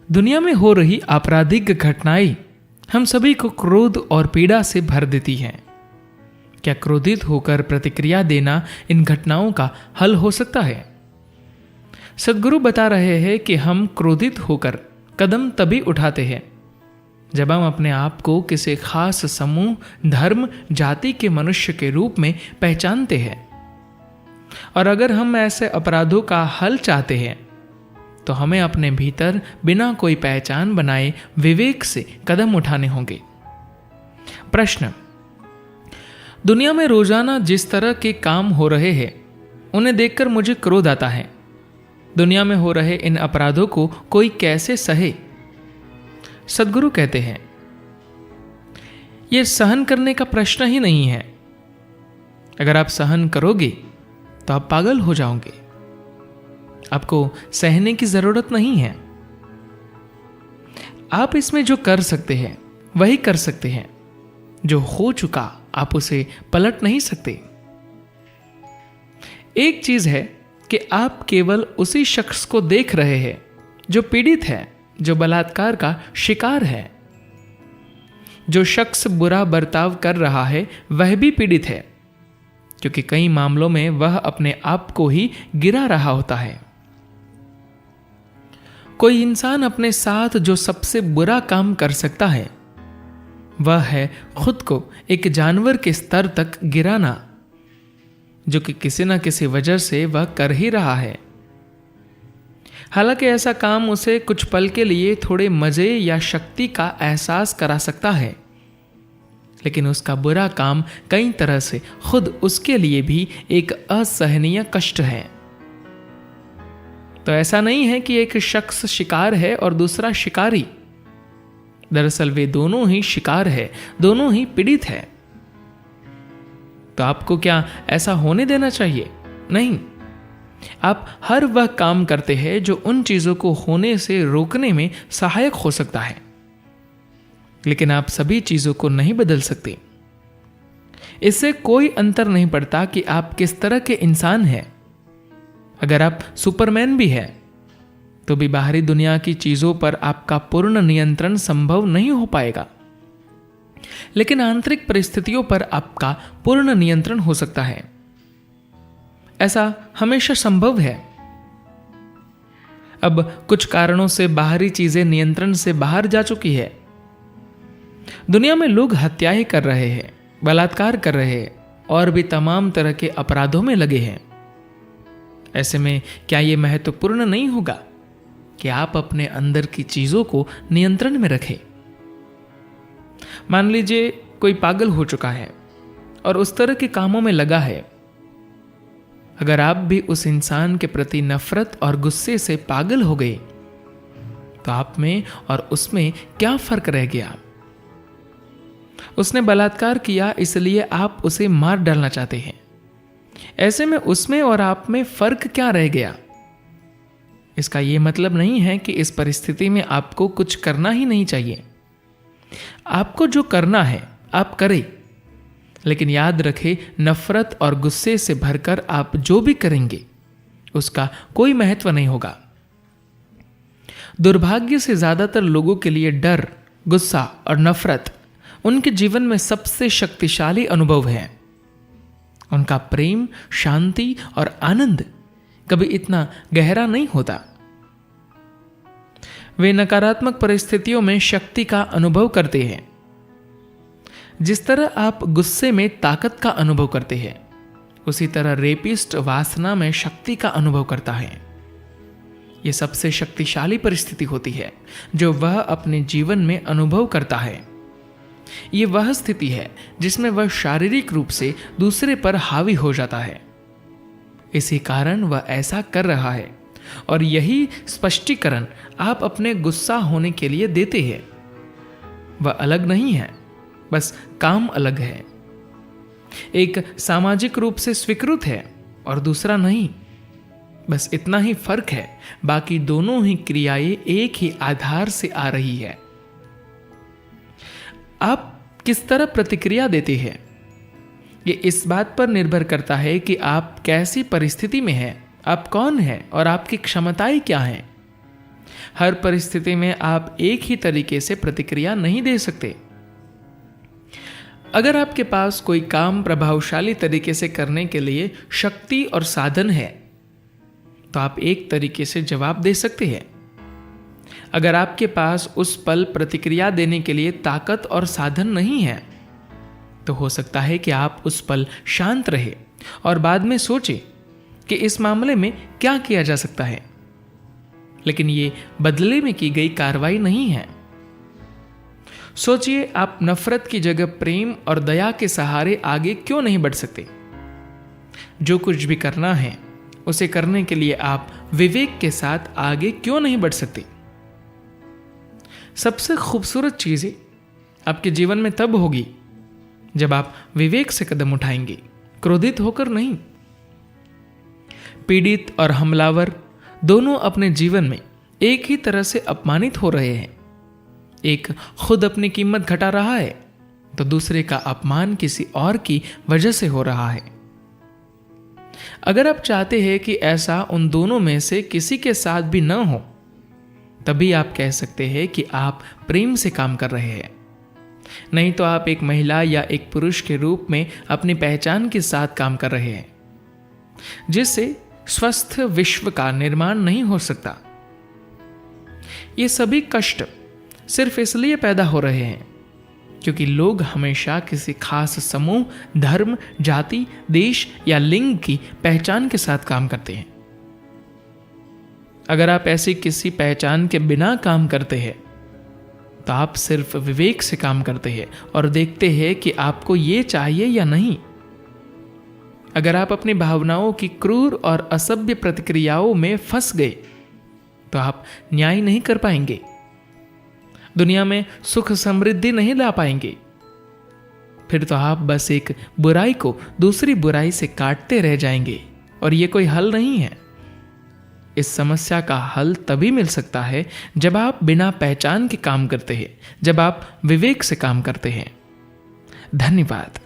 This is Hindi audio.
दुनिया में हो रही आपराधिक घटनाएं हम सभी को क्रोध और पीड़ा से भर देती हैं। क्या क्रोधित होकर प्रतिक्रिया देना इन घटनाओं का हल हो सकता है? सद्गुरु बता रहे हैं कि हम क्रोधित होकर कदम तभी उठाते हैं जब हम अपने आप को किसी खास समूह, धर्म, जाति के मनुष्य के रूप में पहचानते हैं। और अगर हम ऐसे अपराधों का हल चाहते हैं तो हमें अपने भीतर बिना कोई पहचान बनाए विवेक से कदम उठाने होंगे। प्रश्न: दुनिया में रोजाना जिस तरह के काम हो रहे हैं उन्हें देखकर मुझे क्रोध आता है। दुनिया में हो रहे इन अपराधों को कोई कैसे सहे? सद्गुरु कहते हैं, यह सहन करने का प्रश्न ही नहीं है। अगर आप सहन करोगे तो आप पागल हो जाओगे। आपको सहने की जरूरत नहीं है। आप इसमें जो कर सकते हैं वही कर सकते हैं। जो हो चुका आप उसे पलट नहीं सकते। एक चीज है कि आप केवल उसी शख्स को देख रहे हैं जो पीड़ित है, जो बलात्कार का शिकार है। जो शख्स बुरा बर्ताव कर रहा है वह भी पीड़ित है, क्योंकि कई मामलों में वह अपने आप को ही गिरा रहा होता है। कोई इंसान अपने साथ जो सबसे बुरा काम कर सकता है वह है खुद को एक जानवर के स्तर तक गिराना, जो कि किसी न किसी वजह से वह कर ही रहा है। हालांकि ऐसा काम उसे कुछ पल के लिए थोड़े मजे या शक्ति का एहसास करा सकता है, लेकिन उसका बुरा काम कई तरह से खुद उसके लिए भी एक असहनीय कष्ट है। तो ऐसा नहीं है कि एक शख्स शिकार है और दूसरा शिकारी। दरअसल वे दोनों ही शिकार है, दोनों ही पीड़ित है। तो आपको क्या ऐसा होने देना चाहिए? नहीं। आप हर वह काम करते हैं जो उन चीजों को होने से रोकने में सहायक हो सकता है, लेकिन आप सभी चीजों को नहीं बदल सकते। इससे कोई अंतर नहीं पड़ता कि आप किस तरह के इंसान हैं। अगर आप सुपरमैन भी हैं तो भी बाहरी दुनिया की चीजों पर आपका पूर्ण नियंत्रण संभव नहीं हो पाएगा, लेकिन आंतरिक परिस्थितियों पर आपका पूर्ण नियंत्रण हो सकता है। ऐसा हमेशा संभव है। अब कुछ कारणों से बाहरी चीजें नियंत्रण से बाहर जा चुकी है। दुनिया में लोग हत्याएं कर रहे हैं, बलात्कार कर रहे हैं और भी तमाम तरह के अपराधों में लगे हैं। ऐसे में क्या यह महत्वपूर्ण नहीं होगा कि आप अपने अंदर की चीजों को नियंत्रण में रखें? मान लीजिए कोई पागल हो चुका है और उस तरह के कामों में लगा है। अगर आप भी उस इंसान के प्रति नफरत और गुस्से से पागल हो गए तो आप में और उसमें क्या फर्क रह गया? उसने बलात्कार किया इसलिए आप उसे मार डालना चाहते हैं। ऐसे में उसमें और आप में फर्क क्या रह गया? इसका यह मतलब नहीं है कि इस परिस्थिति में आपको कुछ करना ही नहीं चाहिए। आपको जो करना है आप करें, लेकिन याद रखें, नफरत और गुस्से से भरकर आप जो भी करेंगे उसका कोई महत्व नहीं होगा। दुर्भाग्य से ज्यादातर लोगों के लिए डर, गुस्सा और नफरत उनके जीवन में सबसे शक्तिशाली अनुभव है। उनका प्रेम, शांति और आनंद कभी इतना गहरा नहीं होता। वे नकारात्मक परिस्थितियों में शक्ति का अनुभव करते हैं। जिस तरह आप गुस्से में ताकत का अनुभव करते हैं, उसी तरह रेपिस्ट वासना में शक्ति का अनुभव करता है। यह सबसे शक्तिशाली परिस्थिति होती है जो वह अपने जीवन में अनुभव करता है। ये वह स्थिति है जिसमें वह शारीरिक रूप से दूसरे पर हावी हो जाता है। इसी कारण वह ऐसा कर रहा है, और यही स्पष्टीकरण आप अपने गुस्सा होने के लिए देते हैं। वह अलग नहीं है, बस काम अलग है। एक सामाजिक रूप से स्वीकृत है और दूसरा नहीं। बस इतना ही फर्क है, बाकी दोनों ही क्रियाएं एक ही आधार से आ रही है। आप किस तरह प्रतिक्रिया देते हैं ये इस बात पर निर्भर करता है कि आप कैसी परिस्थिति में हैं, आप कौन हैं और आपकी क्षमताएं क्या हैं। हर परिस्थिति में आप एक ही तरीके से प्रतिक्रिया नहीं दे सकते। अगर आपके पास कोई काम प्रभावशाली तरीके से करने के लिए शक्ति और साधन है तो आप एक तरीके से जवाब दे सकते हैं। अगर आपके पास उस पल प्रतिक्रिया देने के लिए ताकत और साधन नहीं है तो हो सकता है कि आप उस पल शांत रहे और बाद में सोचें कि इस मामले में क्या किया जा सकता है, लेकिन ये बदले में की गई कार्रवाई नहीं है। सोचिए, आप नफरत की जगह प्रेम और दया के सहारे आगे क्यों नहीं बढ़ सकते? जो कुछ भी करना है उसे करने के लिए आप विवेक के साथ आगे क्यों नहीं बढ़ सकते? सबसे खूबसूरत चीजें आपके जीवन में तब होगी जब आप विवेक से कदम उठाएंगे, क्रोधित होकर नहीं। पीड़ित और हमलावर दोनों अपने जीवन में एक ही तरह से अपमानित हो रहे हैं। एक खुद अपनी कीमत घटा रहा है तो दूसरे का अपमान किसी और की वजह से हो रहा है। अगर आप चाहते हैं कि ऐसा उन दोनों में से किसी के साथ भी न हो, तभी आप कह सकते हैं कि आप प्रेम से काम कर रहे हैं। नहीं तो आप एक महिला या एक पुरुष के रूप में अपनी पहचान के साथ काम कर रहे हैं, जिससे स्वस्थ विश्व का निर्माण नहीं हो सकता। ये सभी कष्ट सिर्फ इसलिए पैदा हो रहे हैं क्योंकि लोग हमेशा किसी खास समूह, धर्म, जाति, देश या लिंग की पहचान के साथ काम करते हैं। अगर आप ऐसी किसी पहचान के बिना काम करते हैं तो आप सिर्फ विवेक से काम करते हैं और देखते हैं कि आपको ये चाहिए या नहीं। अगर आप अपनी भावनाओं की क्रूर और असभ्य प्रतिक्रियाओं में फंस गए तो आप न्याय नहीं कर पाएंगे, दुनिया में सुख समृद्धि नहीं ला पाएंगे। फिर तो आप बस एक बुराई को दूसरी बुराई से काटते रह जाएंगे और ये कोई हल नहीं है। इस समस्या का हल तभी मिल सकता है जब आप बिना पहचान के काम करते हैं, जब आप विवेक से काम करते हैं। धन्यवाद।